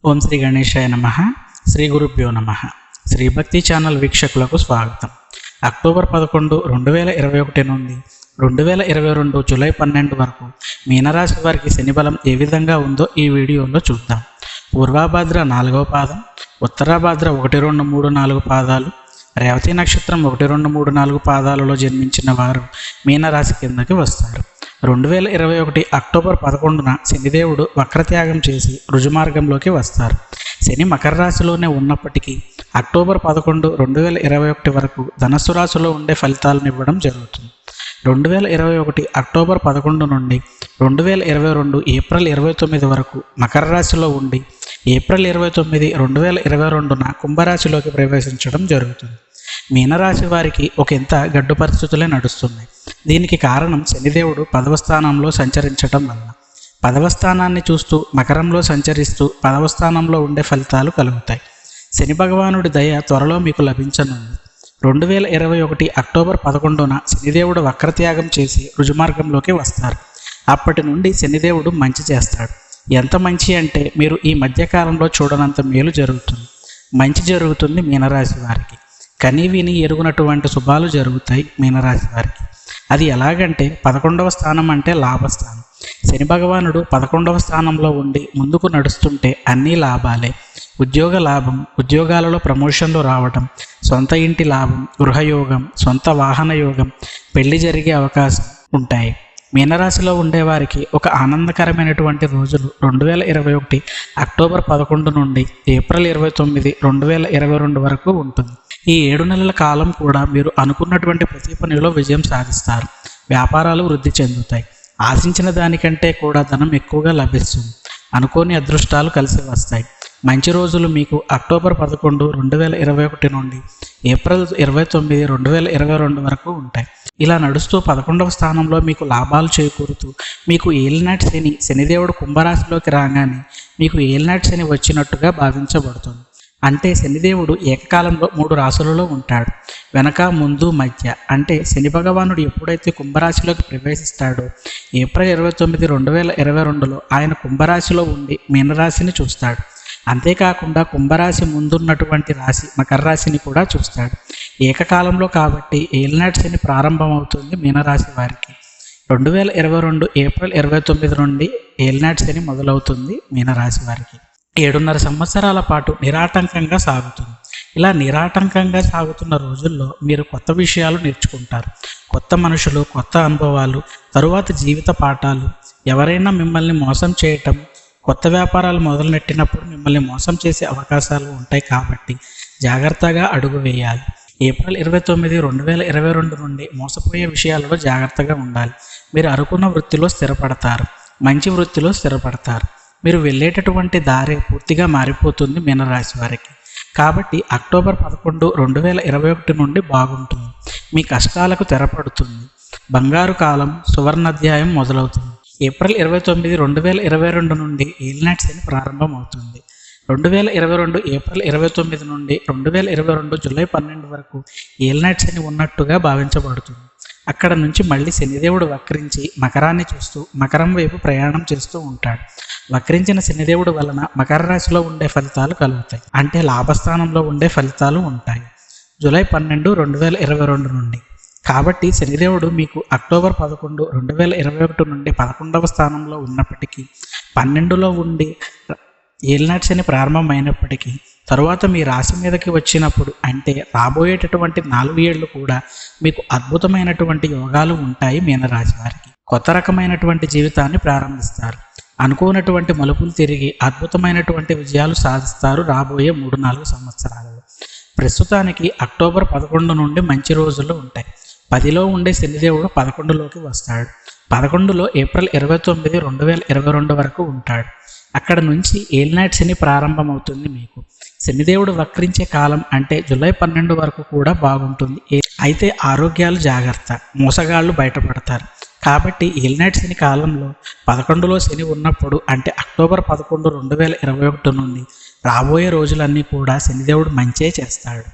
ఓం శ్రీ గణేశాయ నమః. శ్రీ గురుభ్యో నమః. శ్రీ భక్తి ఛానల్ వీక్షకులకు స్వాగతం. అక్టోబర్ 11, 2021 నుండి 2022 జూలై 12 వరకు మీనరాశి వారికి శని బలం ఏ విధంగా ఉందో ఈ వీడియోలో చూద్దాం. పూర్వాభాద్ర 4వ పాదం, ఉత్తరాభాద్ర 1, 2, 3, 4 పాదాలు, రేవతి నక్షత్రం 1, 2, 3, 4 పాదాలలో జన్మించిన వారు మీనరాశి కిందకి వస్తారు. 2021 అక్టోబర్ 11న శనిదేవుడు వక్రత్యాగం చేసి రుజుమార్గంలోకి వస్తారు. శని మకర రాశిలోనే ఉన్నప్పటికీ అక్టోబర్ 11, 2021 వరకు ధనస్సు రాశిలో ఉండే ఫలితాలను ఇవ్వడం జరుగుతుంది. 2021 అక్టోబర్ 11 నుండి 2022 ఏప్రిల్ 29 వరకు మకర రాశిలో ఉండి ఏప్రిల్ 29, 2022న కుంభరాశిలోకి ప్రవేశించడం జరుగుతుంది. మీనరాశి వారికి ఒక ఇంత గడ్డు పరిస్థితులే నడుస్తున్నాయి. దీనికి కారణం శనిదేవుడు 10వ స్థానంలో సంచరించడం వల్ల. 10వ స్థానాన్ని చూస్తూ మకరంలో సంచరిస్తూ 10వ స్థానంలో ఉండే ఫలితాలు కలుగుతాయి. శని భగవానుడి దయ త్వరలో మీకు లభించనుంది. 2021 అక్టోబర్ 11న శనిదేవుడు వక్రత్యాగం చేసి రుజుమార్గంలోకి వస్తారు. అప్పటి నుండి శనిదేవుడు మంచి చేస్తాడు. ఎంత మంచి అంటే మీరు ఈ మధ్యకాలంలో చూడనంత మేలు జరుగుతుంది. మంచి జరుగుతుంది మీనరాశి వారికి. కని విని ఎరుగునటువంటి శుభాలు జరుగుతాయి మీనరాశి వారికి. అది ఎలాగంటే 11వ స్థానం అంటే లాభస్థానం. శని భగవానుడు 11వ స్థానంలో ఉండి ముందుకు నడుస్తుంటే అన్నీ లాభాలే. ఉద్యోగ లాభం, ఉద్యోగాలలో ప్రమోషన్లు రావడం, సొంత ఇంటి లాభం, గృహయోగం, సొంత వాహన యోగం, పెళ్లి జరిగే అవకాశం ఉంటాయి. మీనరాశిలో ఉండేవారికి ఒక ఆనందకరమైనటువంటి రోజులు 2021 అక్టోబర్ 11 నుండి ఏప్రిల్ 29, 2022 వరకు ఉంటుంది. ఈ 7 నెలల కాలం కూడా మీరు అనుకున్నటువంటి ప్రతి పనిలో విజయం సాధిస్తారు. వ్యాపారాలు వృద్ధి చెందుతాయి. ఆశించిన దానికంటే కూడా ధనం ఎక్కువగా లభిస్తుంది. అనుకోని అదృష్టాలు కలిసి వస్తాయి. మంచి రోజులు మీకు అక్టోబర్ 11, 2021 నుండి ఏప్రిల్ 29, 2022 వరకు ఉంటాయి. ఇలా నడుస్తూ 11వ స్థానంలో మీకు లాభాలు చేకూరుతూ మీకు ఏలినాటి శనిదేవుడు కుంభరాశిలోకి రాగానే మీకు ఏలినాటి శని వచ్చినట్టుగా భావించబడుతుంది. అంటే శనిదేవుడు ఏకకాలంలో 3 రాశులలో ఉంటాడు. వెనక, ముందు, మధ్య. అంటే శని భగవానుడు ఎప్పుడైతే కుంభరాశిలోకి ప్రవేశిస్తాడో ఏప్రిల్ 29, 2022లో ఆయన కుంభరాశిలో ఉండి మీనరాశిని చూస్తాడు. అంతేకాకుండా కుంభరాశి ముందున్నటువంటి రాశి మకర రాశిని కూడా చూస్తాడు. ఏకకాలంలో కాబట్టి ఏలినాటి శని ప్రారంభమవుతుంది మీనరాశి వారికి. 2022 ఏప్రిల్ 29 నుండి ఏలినాటి శని మొదలవుతుంది మీనరాశి వారికి. 7.5 సంవత్సరాల పాటు నిరాటంకంగా సాగుతుంది. ఇలా నిరాటంకంగా సాగుతున్న రోజుల్లో మీరు కొత్త విషయాలు నేర్చుకుంటారు. కొత్త మనుషులు, కొత్త అనుభవాలు, తరువాత జీవిత పాఠాలు. ఎవరైనా మిమ్మల్ని మోసం చేయటం, కొత్త వ్యాపారాలు మొదలుపెట్టినప్పుడు మిమ్మల్ని మోసం చేసే అవకాశాలు ఉంటాయి. కాబట్టి జాగ్రత్తగా అడుగు వేయాలి. ఏప్రిల్ 29, 2022 నుండి మోసపోయే విషయాలలో జాగ్రత్తగా ఉండాలి. మీరు అనుకున్న వృత్తిలో స్థిరపడతారు. మంచి వృత్తిలో స్థిరపడతారు. మీరు వెళ్ళేటటువంటి దారి పూర్తిగా మారిపోతుంది మీనరాశి వారికి. కాబట్టి అక్టోబర్ 11, 2021 నుండి బాగుంటుంది. మీ కష్టాలకు తెరపడుతుంది. బంగారు కాలం, సువర్ణాధ్యాయం మొదలవుతుంది. ఏప్రిల్ 29, 2022 నుండి ఏలినాటి శని ప్రారంభమవుతుంది. 2022 ఏప్రిల్ 29 నుండి 2022 జూలై 12 వరకు ఏలినాటి శని ఉన్నట్టుగా భావించబడుతుంది. అక్కడ నుంచి మళ్ళీ శనిదేవుడు వక్రించి మకరాన్ని చూస్తూ మకరం వైపు ప్రయాణం చేస్తూ ఉంటాడు. వక్రించిన శనిదేవుడు వలన మకర రాశిలో ఉండే ఫలితాలు కలుగుతాయి. అంటే లాభస్థానంలో ఉండే ఫలితాలు ఉంటాయి జూలై 12, 2022 నుండి. కాబట్టి శనిదేవుడు మీకు అక్టోబర్ 11, 2021 నుండి 11వ స్థానంలో ఉన్నప్పటికీ 12లో ఉండి ఏలినాటి శని ప్రారంభమైనప్పటికీ తరువాత మీ రాశి మీదకి వచ్చినప్పుడు అంటే రాబోయేటటువంటి 4 ఏళ్ళు కూడా మీకు అద్భుతమైనటువంటి యోగాలు ఉంటాయి మీనరాశి వారికి. కొత్త రకమైనటువంటి జీవితాన్ని ప్రారంభిస్తారు. అనుకోనటువంటి మలుపులు తిరిగి అద్భుతమైనటువంటి విజయాలు సాధిస్తారు రాబోయే 3-4 సంవత్సరాలలో. ప్రస్తుతానికి అక్టోబర్ 11 నుండి మంచి రోజులు ఉంటాయి. 10లో ఉండే శనిదేవుడు 11లోకి వస్తాడు. 11లో ఏప్రిల్ 29, 2022 వరకు ఉంటాడు. అక్కడ నుంచి ఏలినాటి శని ప్రారంభమవుతుంది మీకు. శనిదేవుడు వక్రించే కాలం అంటే జూలై 12 వరకు కూడా బాగుంటుంది. అయితే ఆరోగ్యాలు జాగ్రత్త, మోసగాళ్ళు బయటపడతారు. కాబట్టి ఏలినాటి శని కాలంలో 11లో శని ఉన్నప్పుడు అంటే అక్టోబర్ 11, 2021 నుండి రాబోయే రోజులన్నీ కూడా శనిదేవుడు మంచే చేస్తాడు.